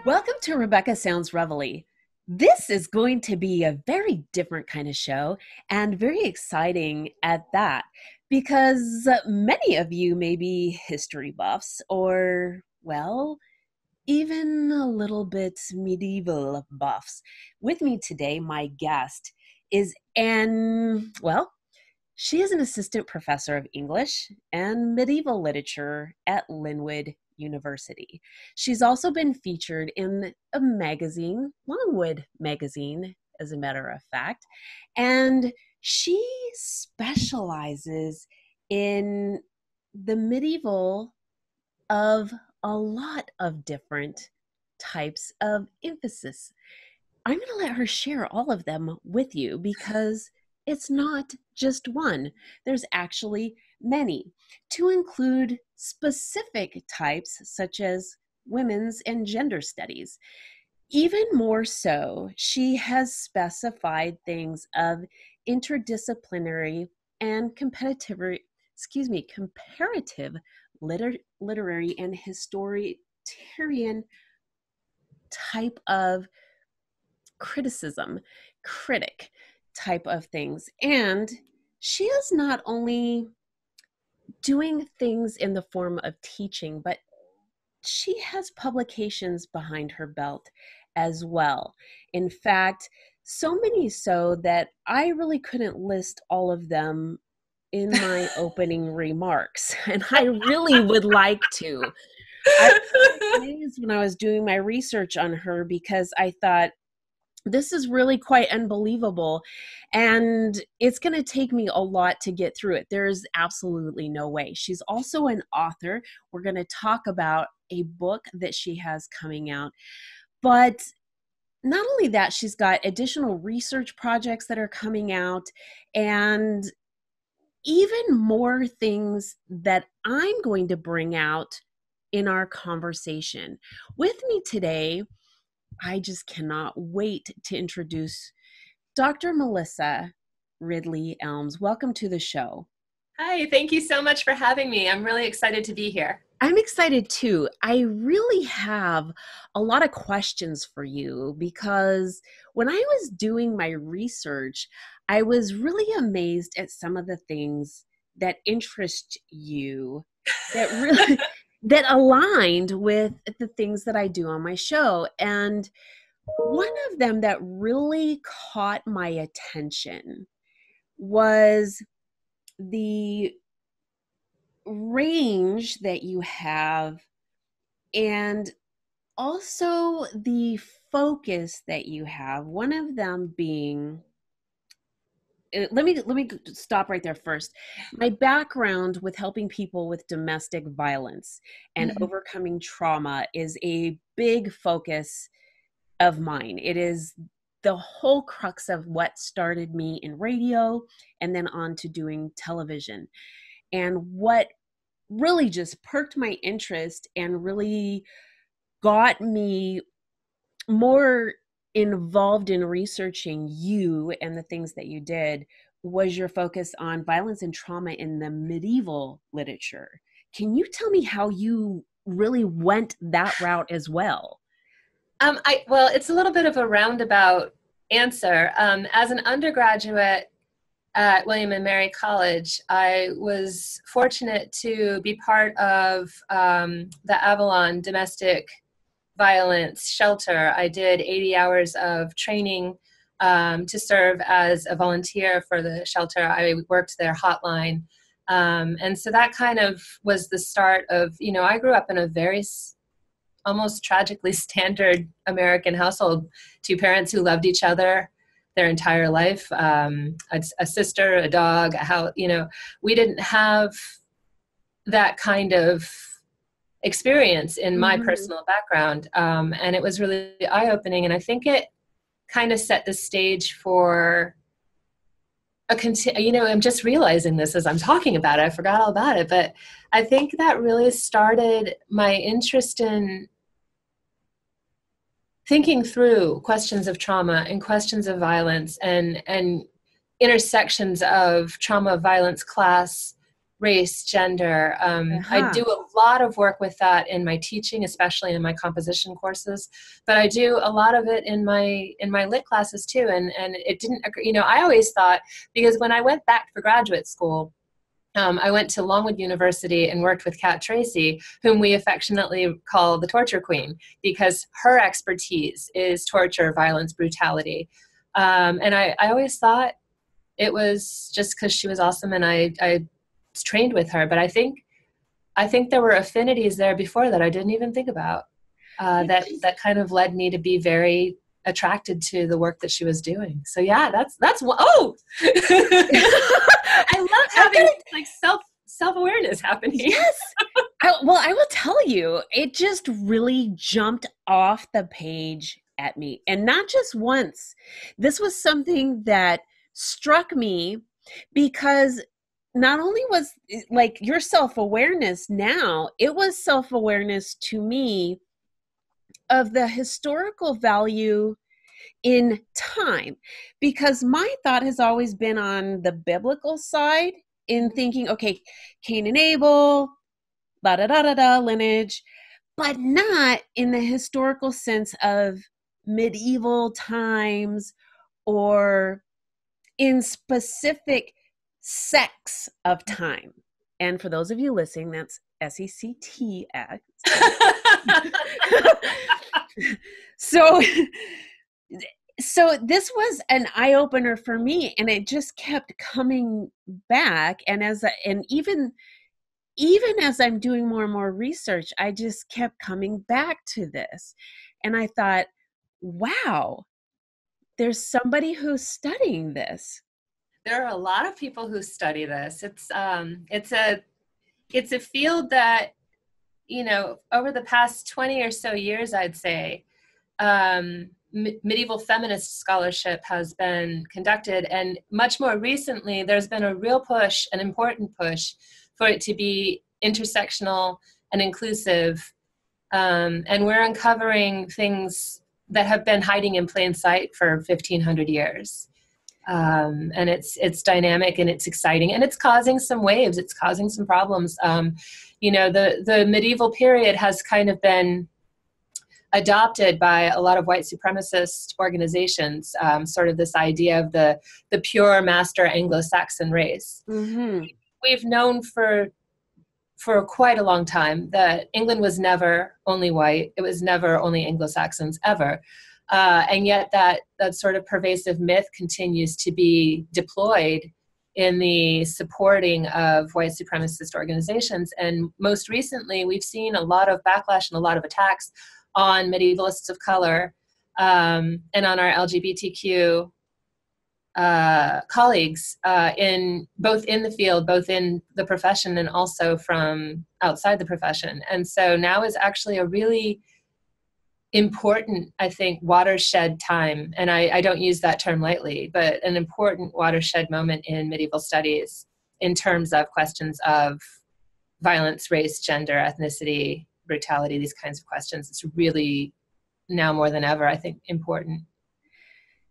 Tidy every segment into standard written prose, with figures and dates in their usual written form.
Welcome to Rebecca Sounds Reveille. This is going to be a very different kind of show and very exciting at that because many of you may be history buffs or, well, even a little bit medieval buffs. With me today, my guest is Anne, well, she is an assistant professor of English and medieval literature at Linwood University. She's also been featured in a magazine, Longwood Magazine, as a matter of fact, and she specializes in the medieval of a lot of different types of emphasis. I'm going to let her share all of them with you because it's not just one. There's actually many, to include specific types such as women's and gender studies. Even more so, she has specified things of interdisciplinary and comparative literary and historian type of critic type of things. And she is not only doing things in the form of teaching, but she has publications behind her belt as well. In fact, so many so that I really couldn't list all of them in my opening remarks, and I really would like to. I was amazed when I was doing my research on her because I thought, this is really quite unbelievable, and it's going to take me a lot to get through it. There's absolutely no way. She's also an author. We're going to talk about a book that she has coming out, but not only that, she's got additional research projects that are coming out and even more things that I'm going to bring out in our conversation. With me today, I just cannot wait to introduce Dr. Melissa Ridley Elmes. Welcome to the show. Hi, thank you so much for having me. I'm really excited to be here. I'm excited too. I really have a lot of questions for you because when I was doing my research, I was really amazed at some of the things that interest you that really that aligned with the things that I do on my show. And one of them that really caught my attention was the range that you have and also the focus that you have. One of them being, let me stop right there first. My background with helping people with domestic violence and overcoming trauma is a big focus of mine. It is the whole crux of what started me in radio and then on to doing television. And what really just perked my interest and really got me more involved in researching you and the things that you did was your focus on violence and trauma in the medieval literature. Can you tell me how you really went that route as well? Well, it's a little bit of a roundabout answer. As an undergraduate at William and Mary College, I was fortunate to be part of the Avalon domestic violence shelter. I did 80 hours of training to serve as a volunteer for the shelter. I worked their hotline. And so that kind of was the start of, I grew up in a very almost tragically standard American household. Two parents who loved each other their entire life, a sister, a dog, a house. We didn't have that kind of experience in my personal background. And it was really eye-opening. And I think it kind of set the stage for I'm just realizing this as I'm talking about it. I forgot all about it. But I think that really started my interest in thinking through questions of trauma and questions of violence and intersections of trauma, violence, class, race, gender. I Uh-huh. do a lot of work with that in my teaching, especially in my composition courses, but I do a lot of it in my lit classes too. And it didn't, you know, I always thought, because when I went back for graduate school, I went to Longwood University and worked with Kat Tracy, whom we affectionately call the torture queen, because her expertise is torture, violence, brutality. And I always thought it was just because she was awesome and I trained with her. But I think there were affinities there before that I didn't even think about. That kind of led me to be very attracted to the work that she was doing. So yeah, that's oh, I love having like self-awareness happening. Yes. Well, I will tell you, it just really jumped off the page at me. And not just once. This was something that struck me because not only was like your self-awareness now, it was self-awareness to me of the historical value in time, because my thought has always been on the biblical side in thinking, okay, Cain and Abel, da da da da da, lineage, but not in the historical sense of medieval times or in specific sects of time. And for those of you listening, that's SECTX. So so this was an eye-opener for me, and it just kept coming back. And even as I'm doing more and more research, I just kept coming back to this. And I thought, wow, there's somebody who's studying this. There are a lot of people who study this. It's a field that, you know, over the past 20 or so years, I'd say, medieval feminist scholarship has been conducted. And much more recently, there's been a real push, an important push, for it to be intersectional and inclusive. And we're uncovering things that have been hiding in plain sight for 1,500 years. And it's dynamic and it's exciting and it's causing some waves. It's causing some problems. You know, the medieval period has kind of been adopted by a lot of white supremacist organizations, sort of this idea of the pure master Anglo-Saxon race. Mm-hmm. We've known for quite a long time that England was never only white. It was never only Anglo-Saxons ever. And yet that sort of pervasive myth continues to be deployed in the supporting of white supremacist organizations. And most recently, we've seen a lot of backlash and a lot of attacks on medievalists of color, and on our LGBTQ colleagues, in the field, both in the profession and also from outside the profession. And so now is actually a really important, I think, watershed time. And I don't use that term lightly, but an important watershed moment in medieval studies in terms of questions of violence, race, gender, ethnicity, brutality, these kinds of questions. It's really now more than ever, I think, important.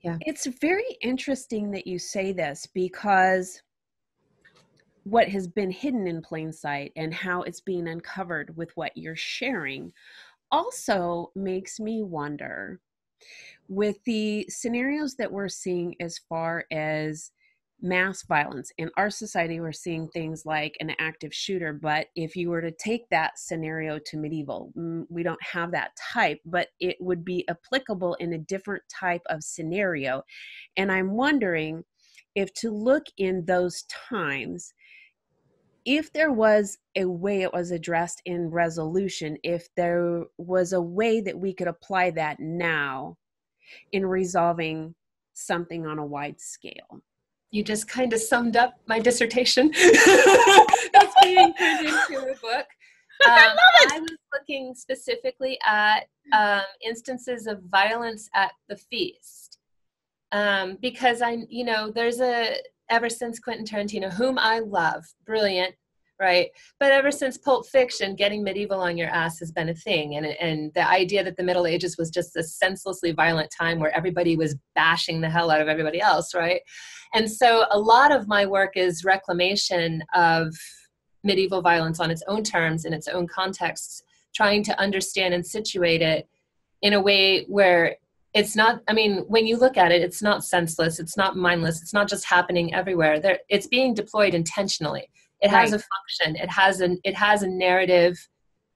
Yeah. It's very interesting that you say this, because what has been hidden in plain sight and how it's being uncovered with what you're sharing also makes me wonder, with the scenarios that we're seeing as far as mass violence in our society, we're seeing things like an active shooter. But if you were to take that scenario to medieval, we don't have that type, but it would be applicable in a different type of scenario. And I'm wondering if to look in those times, if there was a way it was addressed in resolution, if there was a way that we could apply that now in resolving something on a wide scale. You just kind of summed up my dissertation that's being turned into a book. I was looking specifically at instances of violence at the feast, because there's ever since Quentin Tarantino, whom I love, brilliant, right? But ever since Pulp Fiction, getting medieval on your ass has been a thing. And the idea that the Middle Ages was just this senselessly violent time where everybody was bashing the hell out of everybody else, right? And so a lot of my work is reclamation of medieval violence on its own terms, in its own contexts, trying to understand and situate it in a way where it's not, I mean, when you look at it, it's not senseless, it's not mindless, it's not just happening everywhere. It's being deployed intentionally. It has Right. a function. It has a narrative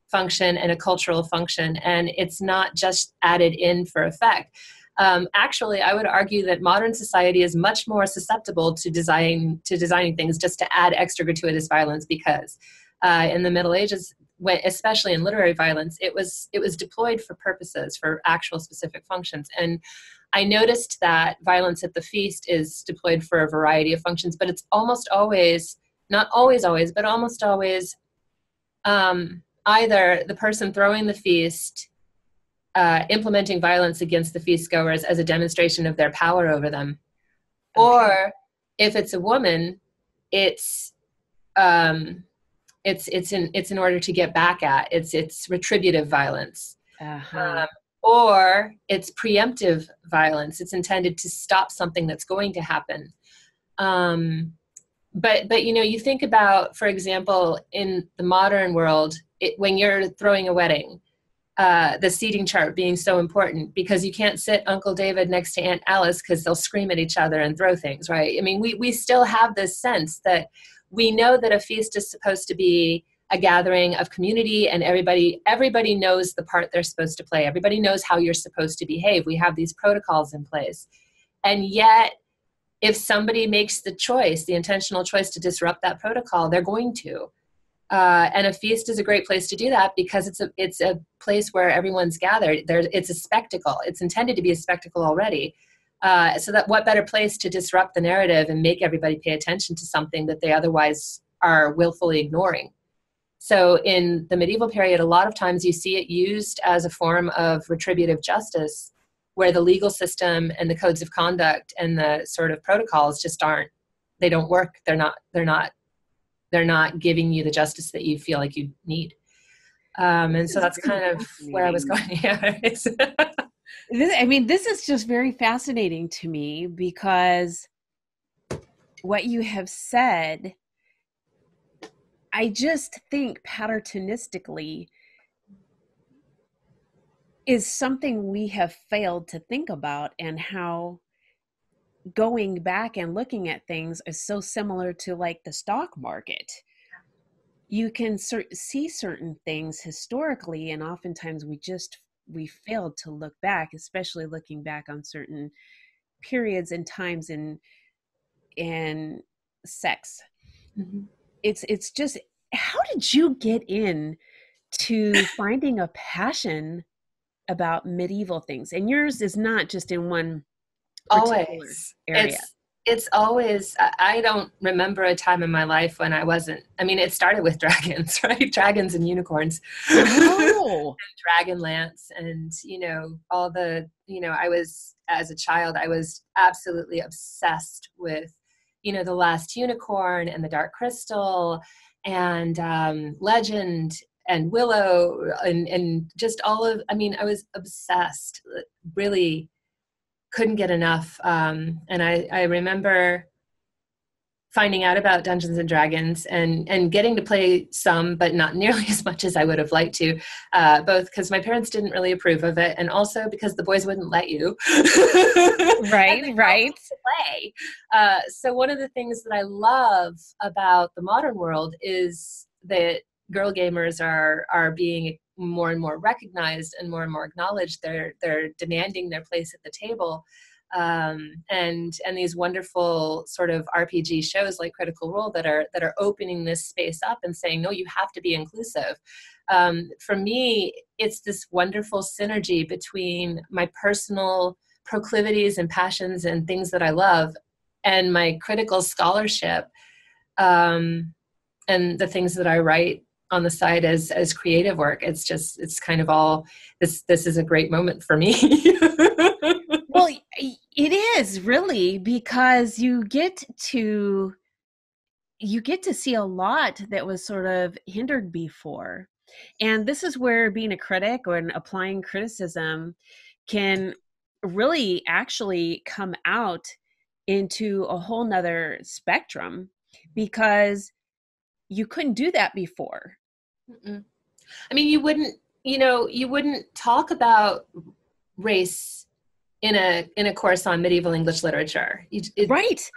function and a cultural function, and it's not just added in for effect. Actually, I would argue that modern society is much more susceptible to designing things just to add extra gratuitous violence, because in the Middle Ages, especially in literary violence, it was deployed for purposes, for actual specific functions. And I noticed that violence at the feast is deployed for a variety of functions, but it's almost always, not always, but almost always, either the person throwing the feast implementing violence against the feast goers as a demonstration of their power over them, Okay. or if it's a woman, it's in order to get back at, it's retributive violence. Uh-huh. Or it's preemptive violence. It's intended to stop something that's going to happen. But you know, you think about, for example, in the modern world, when you're throwing a wedding, the seating chart being so important, because you can't sit Uncle David next to Aunt Alice because they'll scream at each other and throw things, right? I mean, we still have this sense that we know that a feast is supposed to be a gathering of community, and everybody knows the part they're supposed to play. Everybody knows how you're supposed to behave. We have these protocols in place. And yet, if somebody makes the choice, the intentional choice to disrupt that protocol, they're going to. And a feast is a great place to do that, because it's a place where everyone's gathered. It's a spectacle. It's intended to be a spectacle already. So that what better place to disrupt the narrative and make everybody pay attention to something that they otherwise are willfully ignoring. So in the medieval period, a lot of times you see it used as a form of retributive justice, where the legal system and the codes of conduct and the sort of protocols just they don't work. They're not giving you the justice that you feel like you need. And This so is that's really kind of where I was fascinating. going. Yeah. This is just very fascinating to me, because what you have said, I just think patternistically is something we have failed to think about, and how going back and looking at things is so similar to like the stock market. You can see certain things historically, and oftentimes we failed to look back, especially looking back on certain periods and times in sex. Mhm. It's just, how did you get in to finding a passion about medieval things? And yours is not just in one particular Always. area. It's always, I don't remember a time in my life when I wasn't, I mean, it started with dragons, right? Dragons and unicorns. Oh, Dragonlance, and you know, all the, you know, I was, as a child, I was absolutely obsessed with, you know, the Last Unicorn and the Dark Crystal, and Legend and Willow, and just all of, I mean, I was obsessed, really couldn't get enough. And I remember finding out about Dungeons and Dragons, and getting to play some, but not nearly as much as I would have liked to, both because my parents didn't really approve of it, and also because the boys wouldn't let you. And the right, girls right. wanted to play. So one of the things that I love about the modern world is that girl gamers are being more and more recognized and more acknowledged. They're demanding their place at the table. And these wonderful sort of RPG shows like Critical Role that are opening this space up and saying, no, you have to be inclusive. For me, it's this wonderful synergy between my personal proclivities and passions and things that I love, and my critical scholarship, and the things that I write on the side as creative work. It's kind of all, this is a great moment for me. Well, it is really, because you get to you get to see a lot that was sort of hindered before. And this is where being a critic or applying criticism can really actually come out into a whole nother spectrum, because you couldn't do that before. Mm-mm. I mean, you wouldn't talk about race in a course on medieval English literature. Right.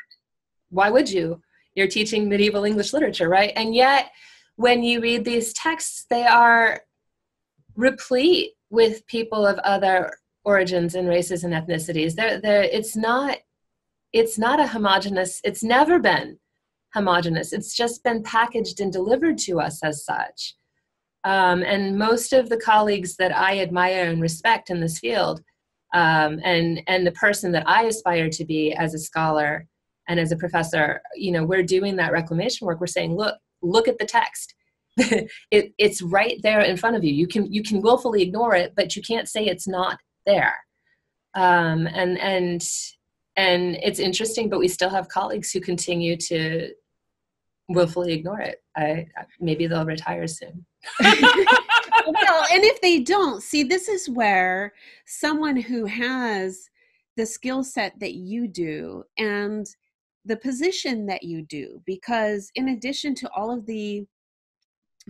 Why would you? You're teaching medieval English literature, right? And yet, when you read these texts, they are replete with people of other origins and races and ethnicities. It's not a homogenous. It's never been homogenous. It's just been packaged and delivered to us as such. And most of the colleagues that I admire and respect in this field, and the person that I aspire to be as a scholar and as a professor, we're doing that reclamation work. We're saying, look at the text. It's right there in front of you. You can willfully ignore it, but you can't say it's not there. And it's interesting, but we still have colleagues who continue to willfully ignore it. Maybe they'll retire soon. Well, and if they don't, see, this is where someone who has the skill set that you do and the position that you do, because in addition to all of the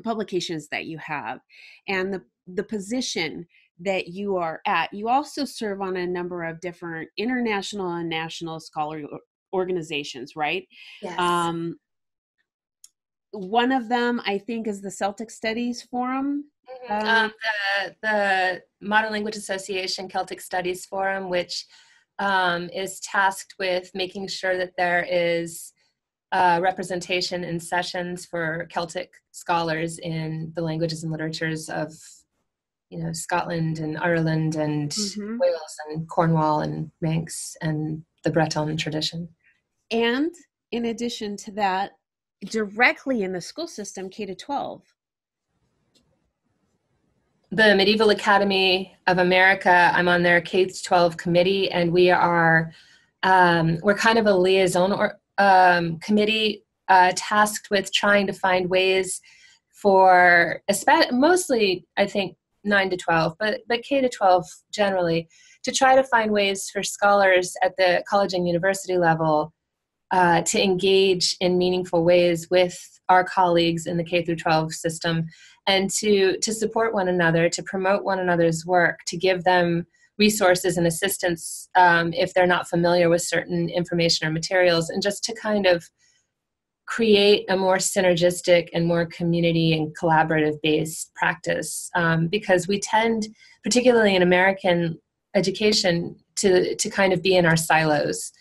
publications that you have and the position that you are at, you also serve on a number of different international and national scholarly organizations, right? Yes. One of them, I think, is the Celtic Studies Forum. The Modern Language Association Celtic Studies Forum, which is tasked with making sure that there is representation in sessions for Celtic scholars in the languages and literatures of, Scotland and Ireland and Wales and Cornwall and Manx and the Breton tradition. And in addition to that, directly in the school system, K to 12. The Medieval Academy of America, I'm on their K-12 committee, and we're kind of a liaison committee tasked with trying to find ways for, mostly, I think, 9 to 12, but K to 12 generally, to try to find ways for scholars at the college and university level to engage in meaningful ways with our colleagues in the K through 12 system, and to support one another, to promote one another's work, to give them resources and assistance if they're not familiar with certain information or materials, and just to kind of create a more synergistic and more community and collaborative based practice, because we tend, particularly in American education, to kind of be in our silos,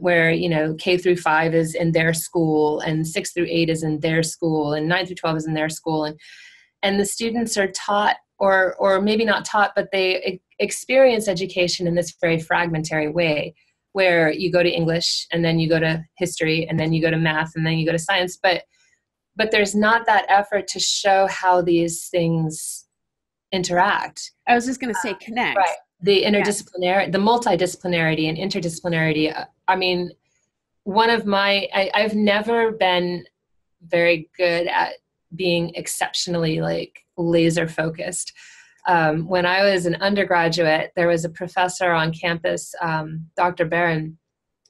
where K through 5 is in their school, and 6 through 8 is in their school, and 9 through 12 is in their school, and the students are taught, or maybe not taught, but they experience education in this very fragmentary way, where you go to English, and then you go to history, and then you go to math, and then you go to science, but there's not that effort to show how these things interact. I was just going to say connect. Right. The interdisciplinary, the multidisciplinarity and interdisciplinarity. I mean, I've never been very good at being exceptionally laser focused. When I was an undergraduate, there was a professor on campus, Dr. Barron,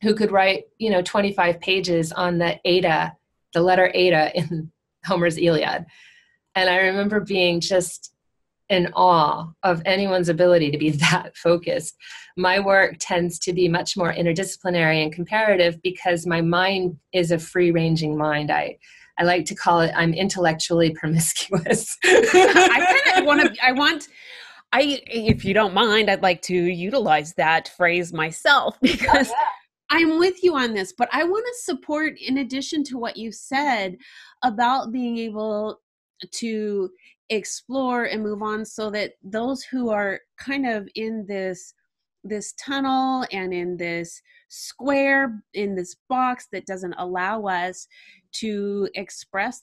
who could write, 25 pages on the letter eta in Homer's Iliad. And I remember being just in awe of anyone's ability to be that focused. My work tends to be much more interdisciplinary and comparative because my mind is a free-ranging mind. I like to call it, I'm intellectually promiscuous. If you don't mind, I'd like to utilize that phrase myself, because I'm with you on this, but I want to support, in addition to what you said about being able to explore and move on, so that those who are kind of in this tunnel and in this square, in this box that doesn't allow us to express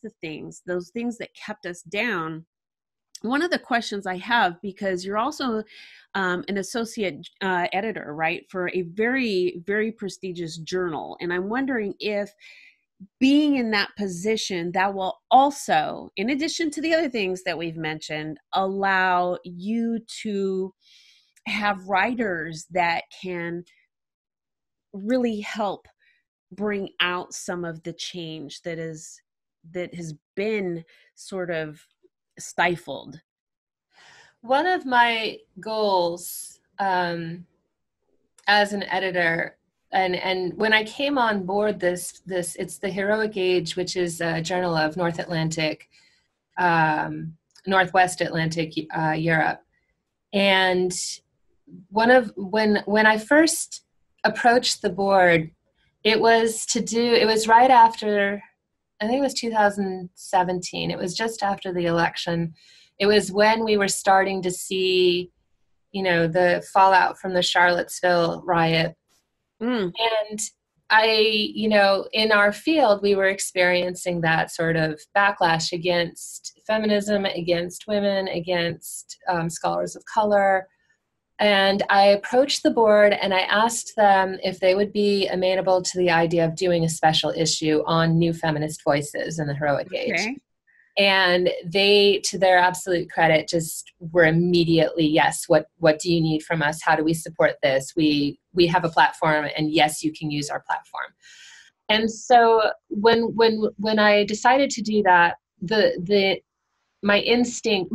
those things that kept us down. One of the questions I have, because you're also an associate editor, right, for a very, very prestigious journal, and I'm wondering if being in that position that will also, in addition to the other things that we've mentioned, allow you to have writers that can really help bring out some of the change that has been sort of stifled. One of my goals as an editor, and when I came on board this it's the Heroic Age, which is a journal of Northwest Atlantic Europe. And when I first approached the board, it was right after, I think it was 2017. It was just after the election. It was when we were starting to see, the fallout from the Charlottesville riot. And in our field, we were experiencing that sort of backlash against feminism, against women, against scholars of color. And I approached the board and I asked them if they would be amenable to the idea of doing a special issue on new feminist voices in the Heroic Age. And they, to their absolute credit, just were immediately, yes, what do you need from us? How do we support this? We have a platform, and yes, you can use our platform. And so when I decided to do that, my instinct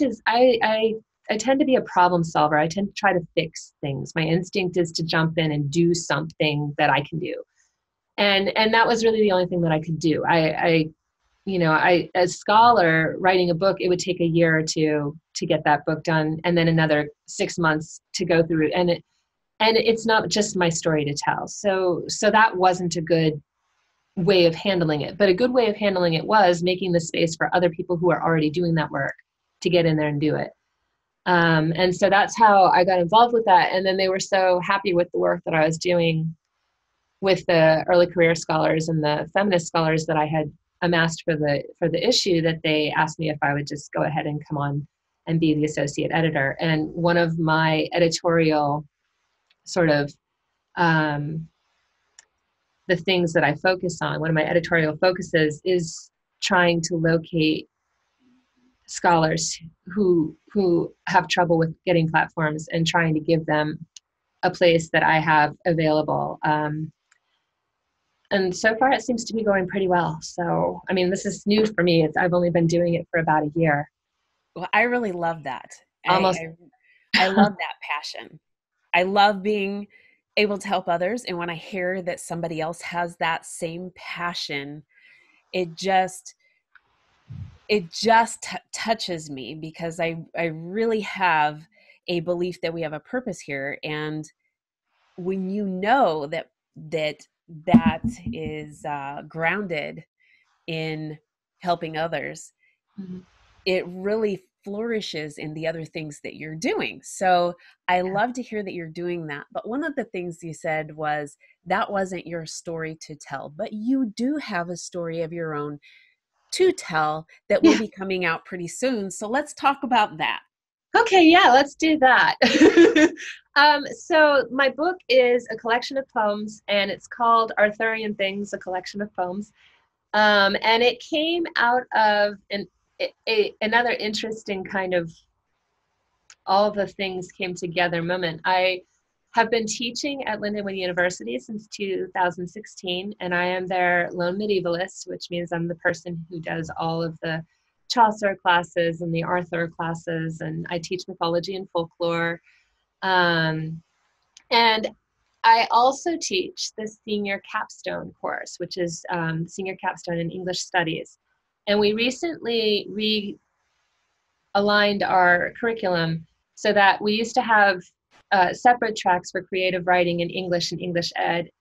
is I tend to be a problem solver. I tend to try to fix things. My instinct is to jump in and do something that I can do. And that was really the only thing that I could do. As a scholar writing a book, it would take a year or two to get that book done, and then another 6 months to go through. And it's not just my story to tell. So that wasn't a good way of handling it. But a good way of handling it was making the space for other people who are already doing that work to get in there and do it. And so that's how I got involved with that. And then they were so happy with the work that I was doing with the early career scholars and the feminist scholars that I had amassed for the issue, that they asked me if I would just go ahead and come on and be the associate editor. And one of my editorial sort of the things that I focus on, one of my editorial focuses is trying to locate scholars who have trouble with getting platforms and trying to give them a place that I have available. And so far, it seems to be going pretty well. So, I mean, this is new for me. I've only been doing it for about a year. Well, I really love that. Almost. I love that passion. I love being able to help others. And when I hear that somebody else has that same passion, it just touches me, because I really have a belief that we have a purpose here. And when you know that is grounded in helping others, Mm-hmm. it really flourishes in the other things that you're doing. So I love to hear that you're doing that. But one of the things you said was that wasn't your story to tell, but you do have a story of your own to tell that will be coming out pretty soon. So let's talk about that. Okay, yeah, let's do that. So my book is a collection of poems, and it's called Arthurian Things, a collection of poems. And it came out of another interesting kind of all the things came together moment. I have been teaching at Lindenwood University since 2016, and I am their lone medievalist, which means I'm the person who does all of the Chaucer classes and the Arthur classes, and I teach mythology and folklore. And I also teach the senior capstone course, which is senior capstone in English studies. And we recently realigned our curriculum so that we used to have separate tracks for creative writing in English and English Ed,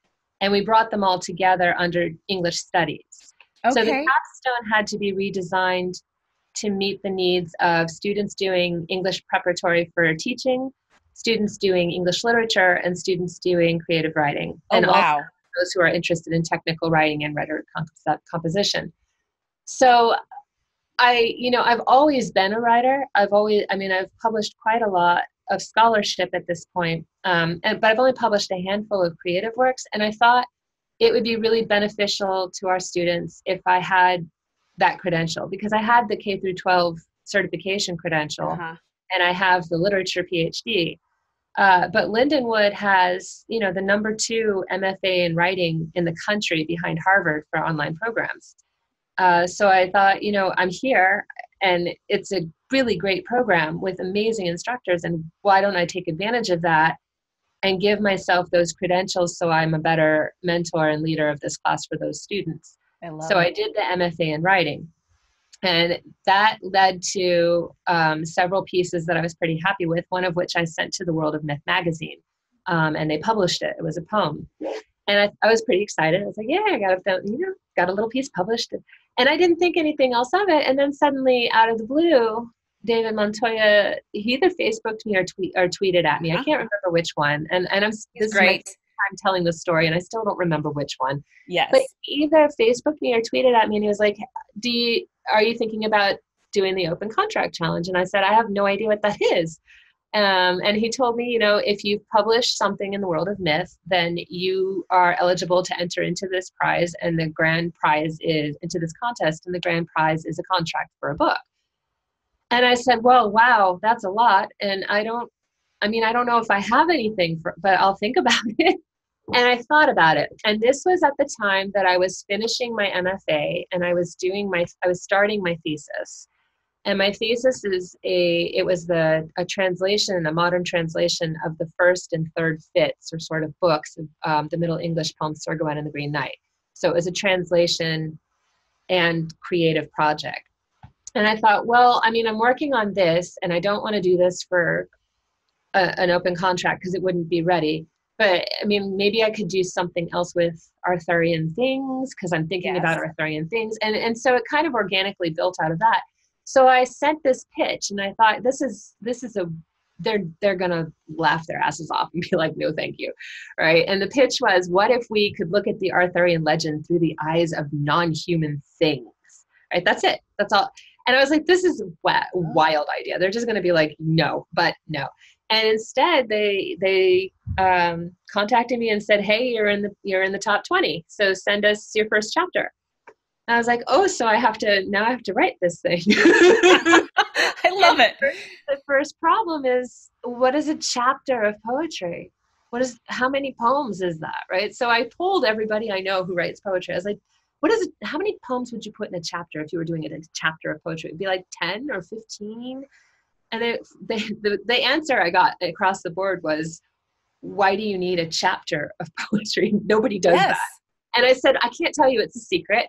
and we brought them all together under English studies. Okay. So the capstone had to be redesigned to meet the needs of students doing English preparatory for teaching, students doing English literature, and students doing creative writing. And wow. Also those who are interested in technical writing and rhetoric composition. So I've always been a writer. I've published quite a lot of scholarship at this point, but I've only published a handful of creative works. And I thought it would be really beneficial to our students if I had that credential, because I had the K through 12 certification credential and I have the literature PhD. But Lindenwood has, you know, the #2 MFA in writing in the country behind Harvard for online programs. So I thought, you know, I'm here and it's a really great program with amazing instructors. And why don't I take advantage of that and give myself those credentials so I'm a better mentor and leader of this class for those students? So I did the MFA in writing. And that led to several pieces that I was pretty happy with, one of which I sent to the World of Myth magazine. And they published it. It was a poem. And I was pretty excited. I was like, yeah, I got a little piece published. And I didn't think anything else of it. And then suddenly, out of the blue, David Montoya, he either Facebooked me or tweeted at me. I can't remember which one. And this is my first time telling the story, and I still don't remember which one. Yes. But he either Facebooked me or tweeted at me, and he was like, are you thinking about doing the open contract challenge? And I said, I have no idea what that is. And he told me, you know, if you've published something in the world of myth, then you are eligible to enter into this prize, and the grand prize is into this contest, and the grand prize is a contract for a book. And I said, well, wow, that's a lot. And I don't know if I have anything but I'll think about it. And I thought about it. And this was at the time that I was finishing my MFA and I was starting my thesis. And my thesis is a translation, a modern translation of the first and third fits, or sort of books of the Middle English poem Sir Gawain and the Green Knight. So it was a translation and creative project. And I thought, well, I mean, I'm working on this and I don't want to do this for an open contract because it wouldn't be ready. But I mean, maybe I could do something else with Arthurian Things, because I'm thinking about Arthurian Things. And so it kind of organically built out of that. So I sent this pitch and I thought, they're going to laugh their asses off and be like, no, thank you. Right. And the pitch was, what if we could look at the Arthurian legend through the eyes of non-human things? Right. That's it. That's all. And I was like, this is a wild idea. They're just going to be like, no, but no. And instead they contacted me and said, hey, you're in the top 20. So send us your first chapter. And I was like, oh, so I have to write this thing. I love it. The first problem is, what is a chapter of poetry? How many poems is that? Right. So I told everybody I know who writes poetry. I was like, how many poems would you put in a chapter if you were doing it in a chapter of poetry? It'd be like 10 or 15. And the answer I got across the board was, why do you need a chapter of poetry? Nobody does that. And I said, I can't tell you, it's a secret.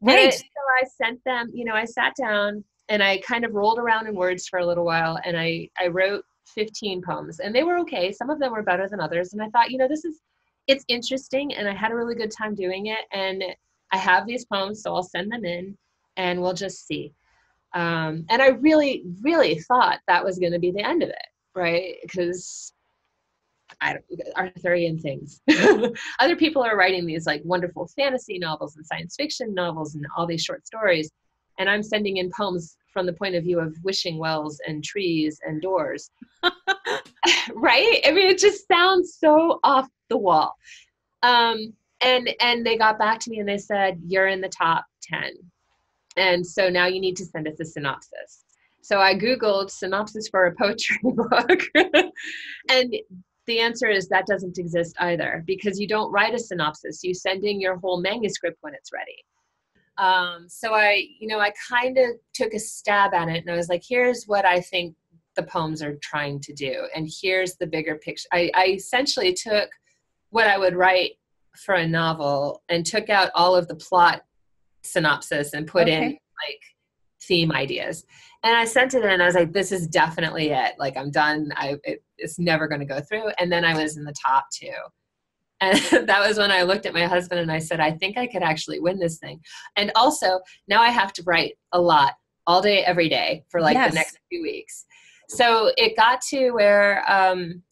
Right. So I sent them, I sat down and I kind of rolled around in words for a little while, and I wrote 15 poems, and they were okay. Some of them were better than others. And I thought, it's interesting, and I had a really good time doing it. And I have these poems, so I'll send them in and we'll just see. And I really, really thought that was going to be the end of it, right? Because Arthurian Things. Other people are writing these like wonderful fantasy novels and science fiction novels and all these short stories. And I'm sending in poems from the point of view of wishing wells and trees and doors. Right? I mean, it just sounds so off the wall. And they got back to me and they said, you're in the top 10. And so now you need to send us a synopsis. So I Googled synopsis for a poetry book. And the answer is that doesn't exist either, because you don't write a synopsis. You send in your whole manuscript when it's ready. So I kind of took a stab at it, and I was like, here's what I think the poems are trying to do. And here's the bigger picture. I essentially took what I would write for a novel and took out all of the plot synopsis and put in like theme ideas. And I sent it in and I was like, this is definitely it. Like, I'm done. It's never going to go through. And then I was in the top 2. And that was when I looked at my husband and I said, I think I could actually win this thing. And also now I have to write a lot all day, every day for like the next few weeks. So it got to where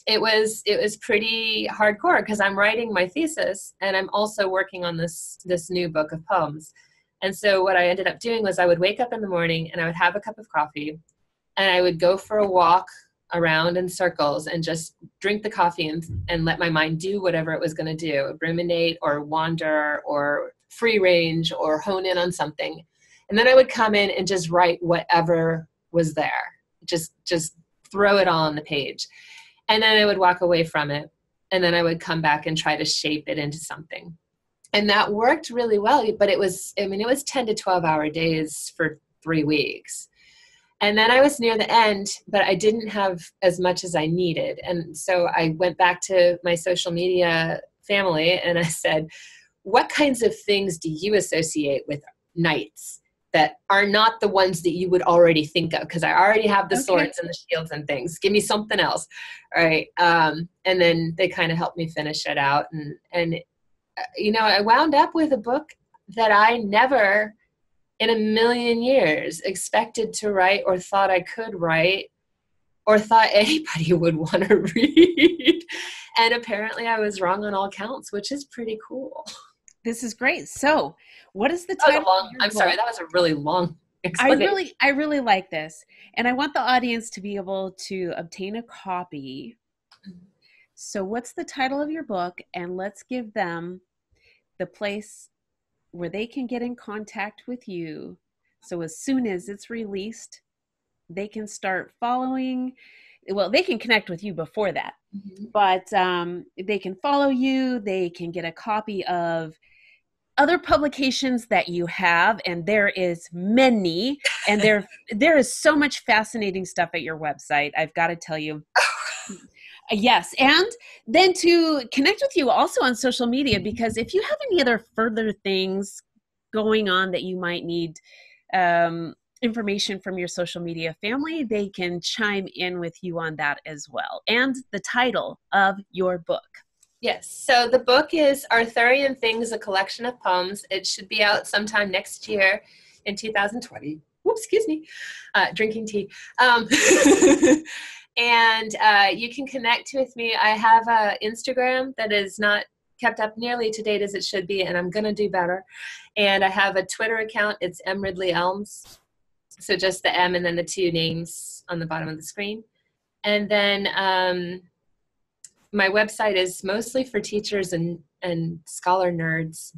it was pretty hardcore, because I'm writing my thesis and I'm also working on this new book of poems. And so what I ended up doing was I would wake up in the morning and I would have a cup of coffee and I would go for a walk around in circles and just drink the coffee and let my mind do whatever it was going to do, ruminate or wander or free range or hone in on something. And then I would come in and just write whatever was there. Just throw it all on the page. And then I would walk away from it. And then I would come back and try to shape it into something. And that worked really well. But it was 10 to 12 hour days for 3 weeks. And then I was near the end, but I didn't have as much as I needed. And so I went back to my social media family and I said, what kinds of things do you associate with knights that are not the ones that you would already think of? Because I already have the swords and the shields and things. Give me something else. All right. And then they kind of helped me finish it out. And I wound up with a book that I never in a million years expected to write or thought I could write or thought anybody would want to read. And apparently I was wrong on all counts, which is pretty cool. This is great. So what is the title? I'm sorry, that was a really long explanation. I really like this. And I want the audience to be able to obtain a copy. So what's the title of your book? And let's give them the place where they can get in contact with you. So as soon as it's released, they can start following. Well, they can connect with you before that, but they can follow you. They can get a copy of other publications that you have, and there is many, and there is so much fascinating stuff at your website, I've got to tell you. Yes, and then to connect with you also on social media, because if you have any other further things going on that you might need information from your social media family, they can chime in with you on that as well. And the title of your book. Yes, so the book is Arthurian Things, a collection of poems. It should be out sometime next year in 2020. Whoops, excuse me, drinking tea. And you can connect with me. I have an Instagram that is not kept up nearly to date as it should be, and I'm going to do better. And I have a Twitter account. It's Ridley Elmes. So just the M and then the 2 names on the bottom of the screen. And then my website is mostly for teachers and scholar nerds.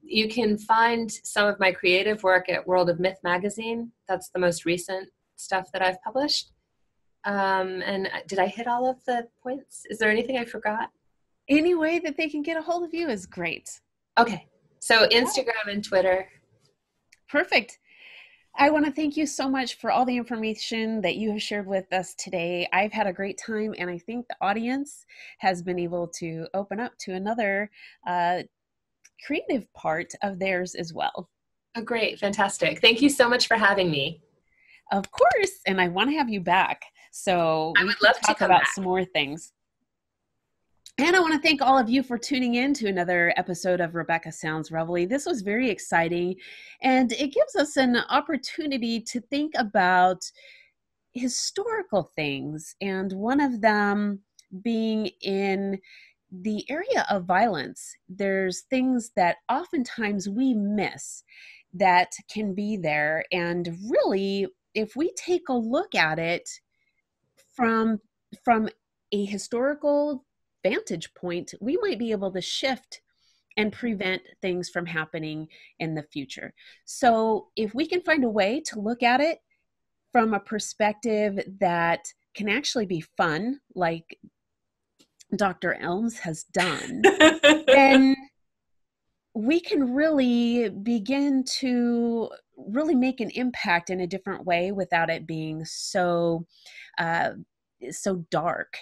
You can find some of my creative work at World of Myth magazine. That's the most recent stuff that I've published. And did I hit all of the points? Is there anything I forgot? Any way that they can get a hold of you is great. Okay. So Instagram and Twitter. Perfect. I want to thank you so much for all the information that you have shared with us today. I've had a great time, and I think the audience has been able to open up to another creative part of theirs as well. Oh, great. Fantastic. Thank you so much for having me. Of course. And I want to have you back. So I would love to talk about some more things. And I want to thank all of you for tuning in to another episode of Rebecca Sounds Reveille. This was very exciting, and it gives us an opportunity to think about historical things, and one of them being in the area of violence. There's things that oftentimes we miss that can be there, and really, if we take a look at it from a historical vantage point, we might be able to shift and prevent things from happening in the future. So if we can find a way to look at it from a perspective that can actually be fun, like Dr. Elmes has done, then we can really begin to really make an impact in a different way without it being so dark.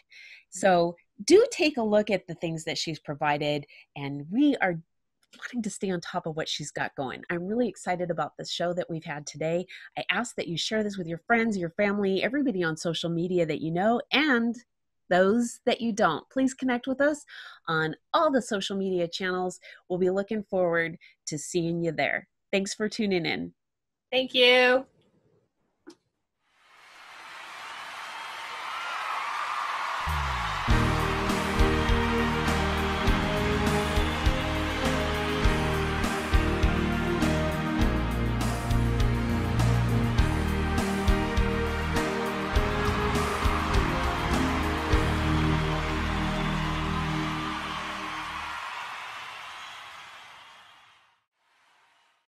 So do take a look at the things that she's provided, and we are wanting to stay on top of what she's got going. I'm really excited about the show that we've had today. I ask that you share this with your friends, your family, everybody on social media that you know, and those that you don't. Please connect with us on all the social media channels. We'll be looking forward to seeing you there. Thanks for tuning in. Thank you.